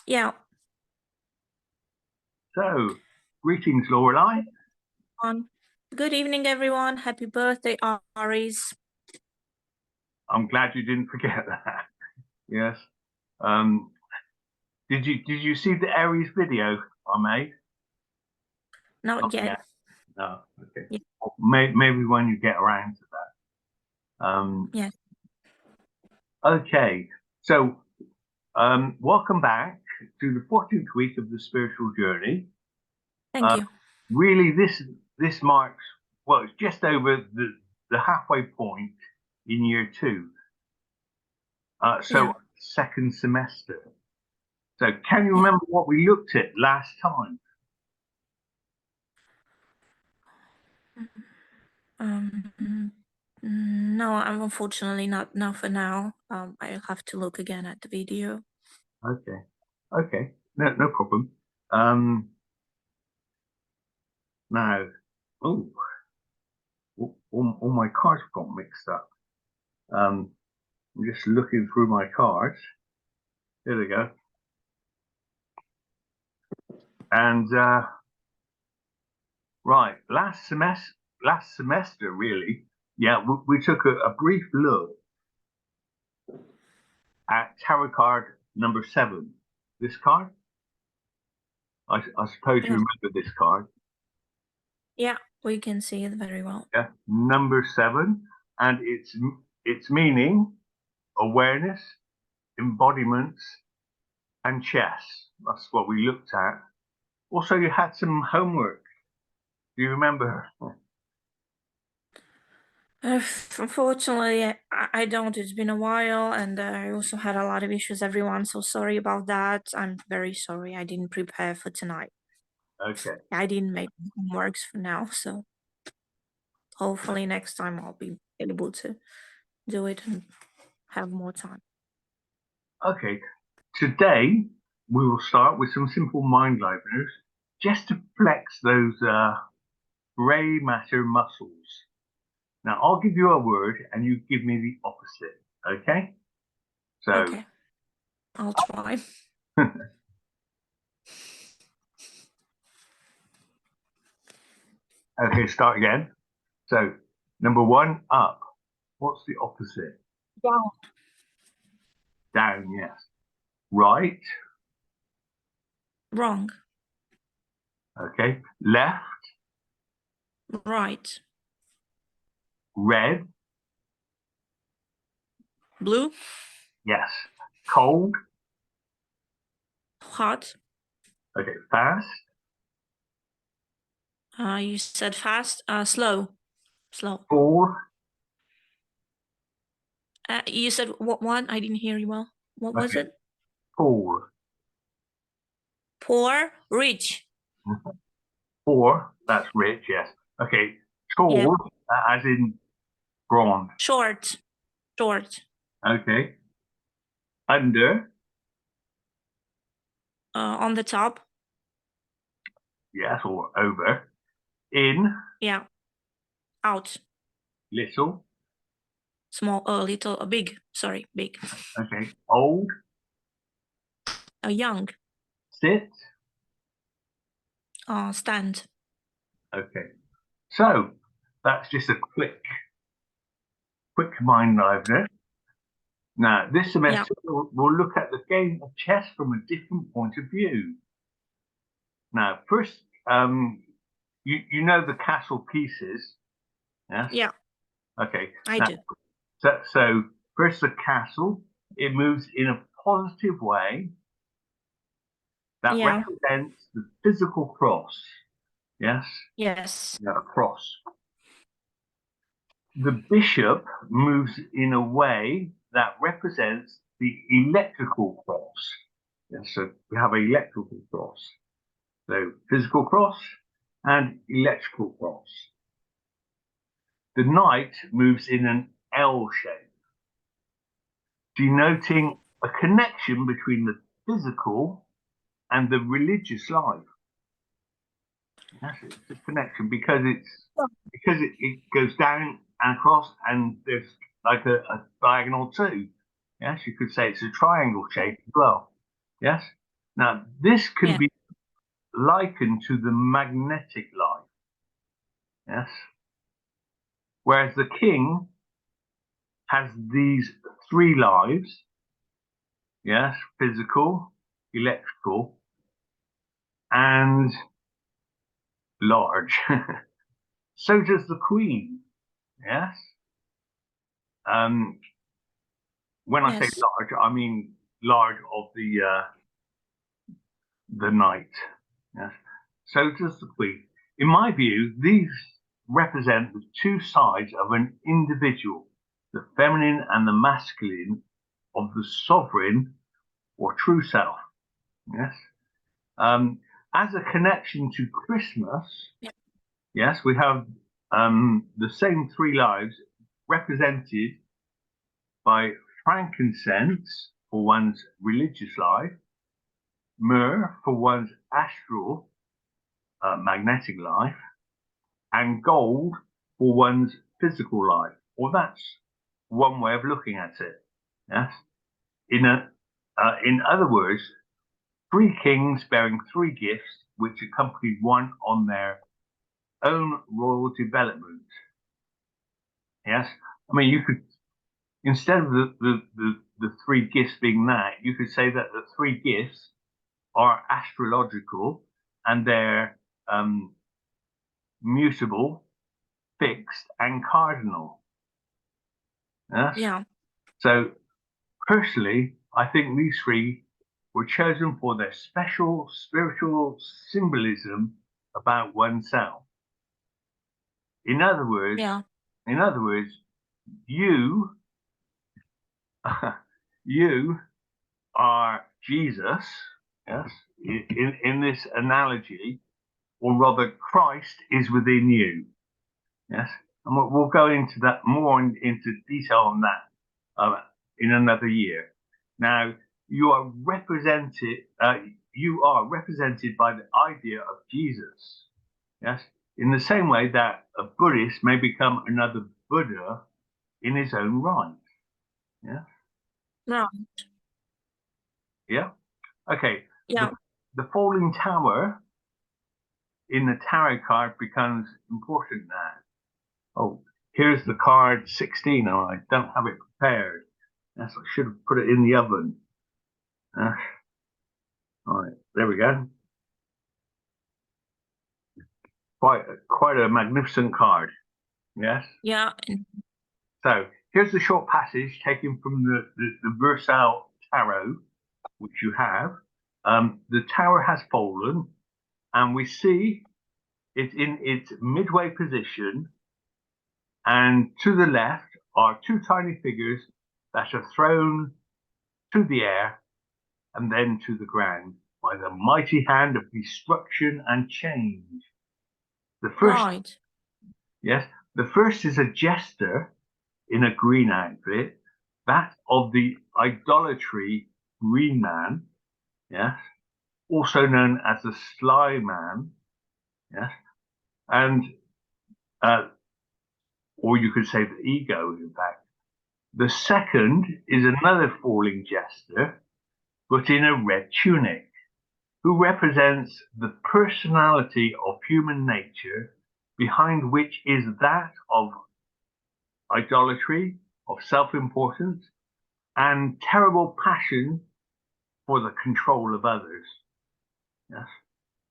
Yeah. So, greetings, Lorelei. Good evening, everyone. Happy birthday, Aries. I'm glad you didn't forget that. Yes. Did you see the Aries video I made? Not yet. No. Okay. Yeah. Maybe when you get around to that. Yes. Okay. So, welcome back to the 14th week of the spiritual journey. Thank you. Really, this marks, well, it's just over the halfway point in year 2. So second semester. So can you remember what we looked at last time? No, I'm unfortunately not for now. I'll have to look again at the video. Okay. No problem. Now, all my cards got mixed up. I'm just looking through my cards. There we go. And right, last semester, really. Yeah, we took a brief look at tarot card number 7. This card. I suppose you remember this card. Yeah, we can see it very well. Yeah, number 7, and its meaning, awareness, embodiments, and chess. That's what we looked at. Also, you had some homework. Do you remember? Unfortunately, I don't. It's been a while, and I also had a lot of issues, everyone. So sorry about that. I'm very sorry. I didn't prepare for tonight. Okay. I didn't make homeworks for now, so hopefully next time I'll be able to do it and have more time. Okay. Today, we will start with some simple mind liveners just to flex those gray matter muscles. Now, I'll give you a word and you give me the opposite, okay? So, okay, I'll try. Okay, start again. So, number 1, up. What's the opposite? Down. Down, yes. Right. Wrong. Okay. Left. Right. Red. Blue. Yes. Cold. Hot. Okay. Fast. You said fast. Slow. Slow. Full. You said what one? I didn't hear you well. What was it? Full. Poor. Rich. Poor. That's rich. Yes. Okay. Tall, as in blonde. Short. Short. Okay. Under. On the top. Yes, or over. In. Yeah. Out. Little. Small. Little. Big. Sorry. Big. Okay. Old. Young. Sit. Stand. Okay. So that's just a quick mind livener. Now, this semester, we'll look at the game of chess from a different point of view. Now, first, you know the castle pieces, yes? Yeah. Okay. I do. So first, the castle, it moves in a positive way that represents the physical cross, yes? Yes. Yeah, a cross. The bishop moves in a way that represents the electrical cross. Yes, so we have an electrical cross. So physical cross and electrical cross. The knight moves in an L shape, denoting a connection between the physical and the religious life. That's it. It's a connection because it goes down and across, and there's like a diagonal too. Yes, you could say it's a triangle shape as well. Yes. Now, this can Yeah. be likened to the magnetic life, yes? Whereas the king has these three lives, yes, physical, electrical, and large. So does the queen, yes? When I say Yes. large, I mean large of the night, yes? So does the queen. In my view, these represent the two sides of an individual, the feminine and the masculine of the sovereign or true self, yes? As a connection to Christmas, Yeah. yes, we have the same three lives represented by frankincense for one's religious life, myrrh for one's astral magnetic life, and gold for one's physical life. Well, that's one way of looking at it. Yes. In other words, three kings bearing three gifts, which accompanied one on their own royal development. Yes. I mean, you could, instead of the three gifts being that, you could say that the three gifts are astrological and they're mutable, fixed, and cardinal. Yes. Yeah. So personally, I think these three were chosen for their special spiritual symbolism about oneself. In other words, Yeah. you you are Jesus, yes, in this analogy, or rather Christ is within you. Yes, and we'll go into that more into detail on that in another year. Now, you are represented. You are represented by the idea of Jesus. Yes, in the same way that a Buddhist may become another Buddha in his own right. Yeah. Right. Yeah. Okay. Yeah. The falling tower in the tarot card becomes important now. Oh, here's the card 16. Oh, I don't have it prepared. Yes, I should have put it in the oven. All right, there we go. Quite a magnificent card. Yes. Yeah. So here's the short passage taken from the Versal Tarot, which you have. The tower has fallen, and we see it in its midway position, and to the left are two tiny figures that are thrown to the air and then to the ground by the mighty hand of destruction and change. The first, Right. yes, the first is a jester in a green outfit, that of the idolatry green man, yes, also known as the sly man, yes, and or you could say the ego, in fact. The second is another falling jester, but in a red tunic, who represents the personality of human nature, behind which is that of idolatry, of self-importance, and terrible passion for the control of others. Yes.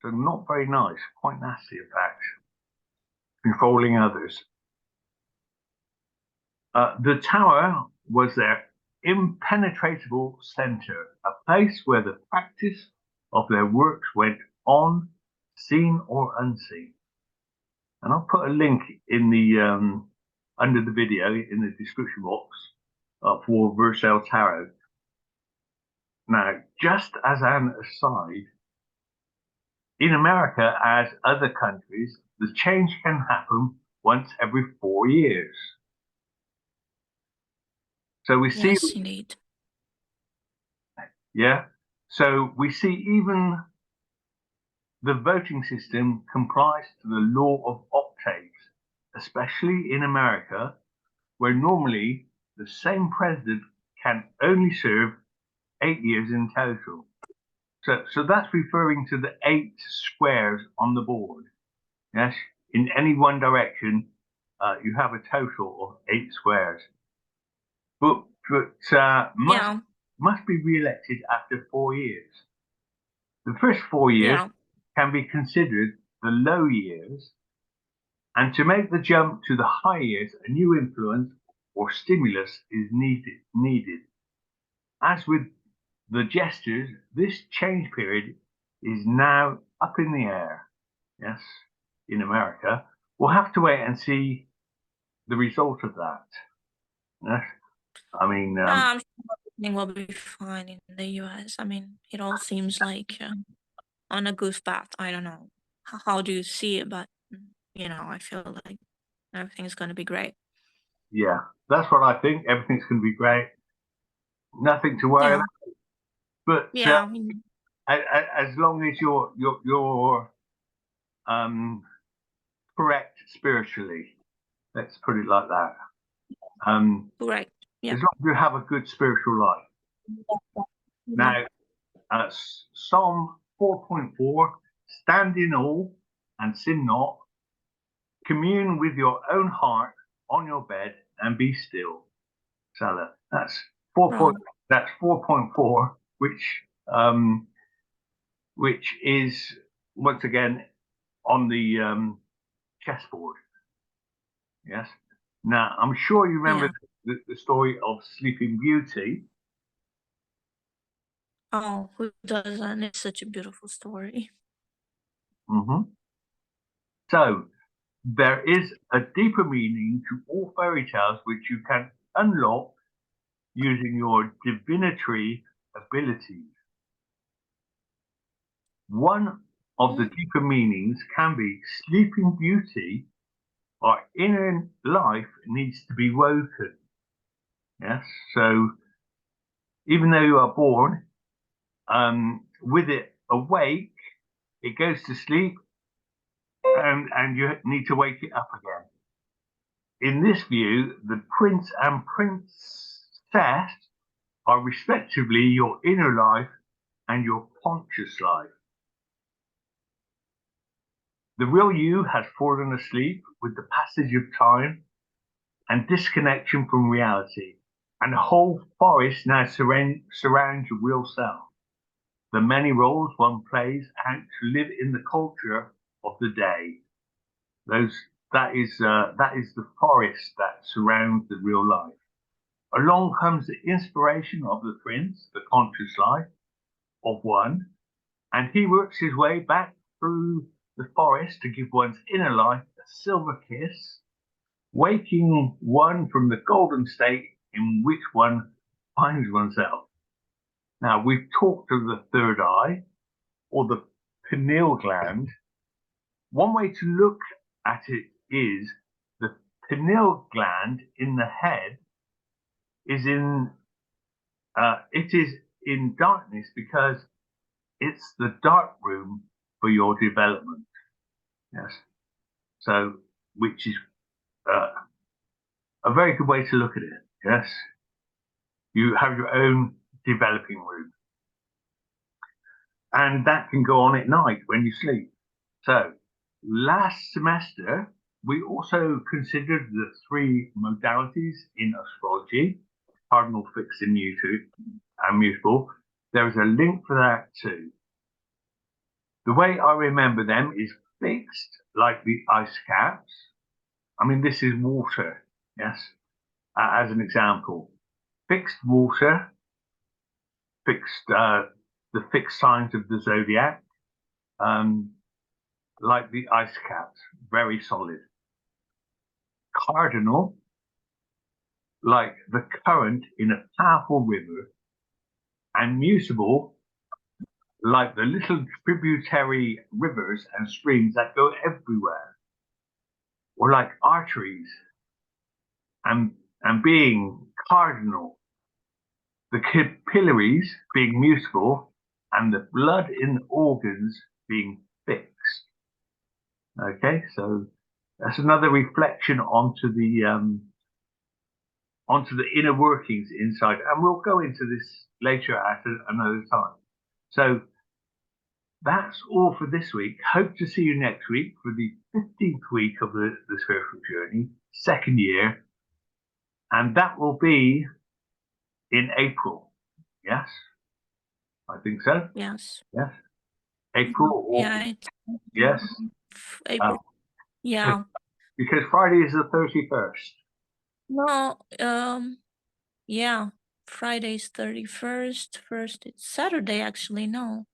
So not very nice, quite nasty, in fact, controlling others. The tower was their impenetrable center, a place where the practice of their works went on, seen or unseen. And I'll put a link in the under the video in the description box for Versal Tarot. Now, just as an aside, in America, as other countries, the change can happen once every 4 years. So we see, Yes, indeed. yeah. So we see even the voting system complies to the law of octaves, especially in America, where normally the same president can only serve 8 years in total. So that's referring to the 8 squares on the board. Yes, in any one direction, you have a total of 8 squares. But Yeah. must be re-elected after 4 years. The first 4 years Yeah. can be considered the low years, and to make the jump to the high years, a new influence or stimulus is needed. As with the jesters, this change period is now up in the air. Yes, in America. We'll have to wait and see the result of that. Yes, I mean, I'm sure everything will be fine in the US. I mean, it all seems like on a good path. I don't know. How do you see it? But, I feel like everything's going to be great. yeah, that's what I think. Everything's going to be great. Nothing to worry Yeah. about. But Yeah. as long as you're correct spiritually, let's put it like that. Correct. Yeah. As long as you have a good spiritual life. Yeah. Now, Psalm 4.4, stand in awe and sin not. Commune with your own heart on your bed and be still. Salah. That's Right. 4.4, which is once again on the chessboard. Yes. Now I'm sure you remember Yeah. the story of Sleeping Beauty. Oh, who doesn't? It's such a beautiful story. Mm-hmm. So there is a deeper meaning to all fairy tales which you can unlock using your divinatory abilities. One of the Mm. deeper meanings can be Sleeping Beauty, our inner life needs to be woken. Yes. So even though you are born with it awake, it goes to sleep and you need to wake it up again. In this view, the prince and princess are respectively your inner life and your conscious life. The real you has fallen asleep with the passage of time and disconnection from reality, and a whole forest now surrounds your real self. The many roles one plays out to live in the culture of the day. That is the forest that surrounds the real life. Along comes the inspiration of the prince, the conscious life of one, and he works his way back through the forest to give one's inner life a silver kiss, waking one from the golden state in which one finds oneself. Now, we've talked of the third eye or the pineal gland. One way to look at it is the pineal gland in the head is it is in darkness because it's the dark room for your development. Yes. So, which is uh, a very good way to look at it. Yes. You have your own developing room, and that can go on at night when you sleep. So, last semester, we also considered the 3 modalities in astrology: cardinal, fixed, and mutable. There is a link for that too. The way I remember them is fixed, like the ice caps. I mean, this is water, yes, as an example. Fixed water, the fixed signs of the zodiac, um, like the ice caps, very solid. Cardinal, like the current in a powerful river, and mutable, like the little tributary rivers and streams that go everywhere, or like arteries, and being cardinal, the capillaries being mutable, and the blood in the organs being fixed. Okay, so that's another reflection onto the inner workings inside, and we'll go into this later at another time. So that's all for this week. Hope to see you next week for the 15th week of the spiritual journey, second year, and that will be in April. Yes, I think so. Yes. Yes, April. Yeah. Yes. April. Yeah. Because Friday is the 31st. No. Yeah. Friday's 31st. First, it's Saturday. Actually, no.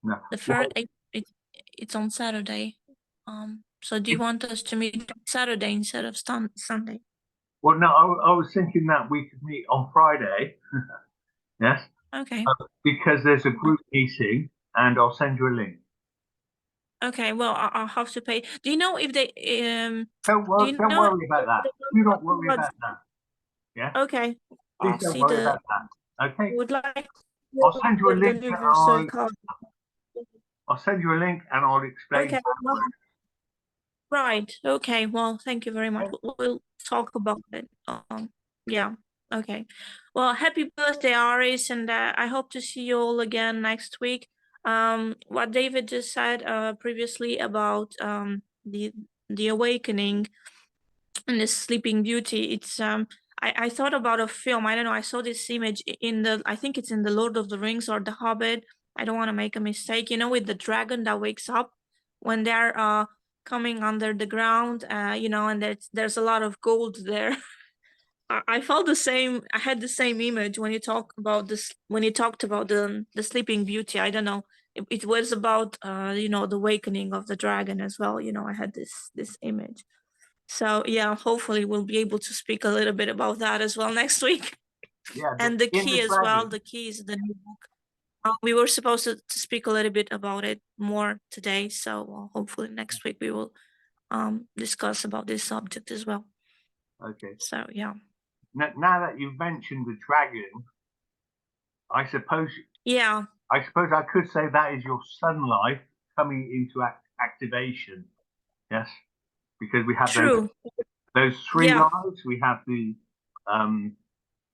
No. The first. It's on Saturday. So do you want us to meet Saturday instead of Sunday? Well, no, I was thinking that we could meet on Friday. Yes. Okay. Because there's a group meeting, and I'll send you a link. Okay. Well, I'll have to pay. Do you know if they Don't worry about that. Do not worry about that. Yeah. Okay. Please don't worry about that. Okay. Would like I'll send you a the link. anniversary card. I'll send you a link, and I'll explain. Okay. Right. Okay. Well, thank you very much. We'll talk about it. Yeah. Okay. Well, happy birthday, Aris, and I hope to see you all again next week. What David just said previously about the awakening and the Sleeping Beauty. It's I thought about a film. I don't know. I saw this image in I think it's in the Lord of the Rings or the Hobbit. I don't want to make a mistake. You know, with the dragon that wakes up when they're coming under the ground. You know, and there's a lot of gold there. I felt the same. I had the same image when you talked about this. When you talked about the Sleeping Beauty, I don't know. It was about you know, the awakening of the dragon as well. You know, I had this image. So yeah, hopefully we'll be able to speak a little bit about that as well next week. Yeah. And the In key as well. The key is the new book. We were supposed to speak a little bit about it more today, so hopefully next week we will discuss about this subject as well. Okay. So yeah. Now that you've mentioned the dragon, I suppose. Yeah. I suppose I could say that is your sun life coming into activation. Yes, because we have True. those three Yeah. lives. We have the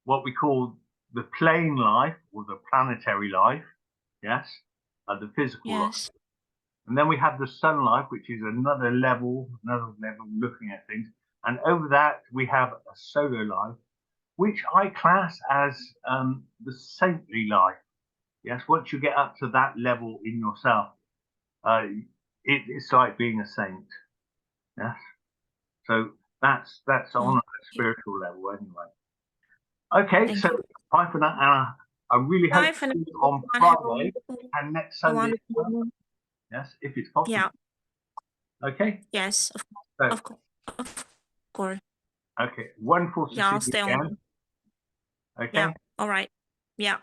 what we call the plane life or the planetary life. Yes, the physical life. Yes. And then we have the sun life, which is another level looking at things. And over that, we have a solar life, which I class as the saintly life. Yes, once you get up to that level in yourself, it's like being a saint. Yes, so that's on a spiritual level anyway. Okay, Thank so you. bye for now, Anna. I really hope to see you on Friday and next Sunday. Yes, if it's possible. Yeah. Okay. Yes, of course. Okay, wonderful to Yeah, I'll see stay you again. on. Okay. Yeah. All right. Yeah.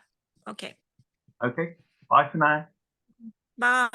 Okay. Okay. Bye for now. Bye.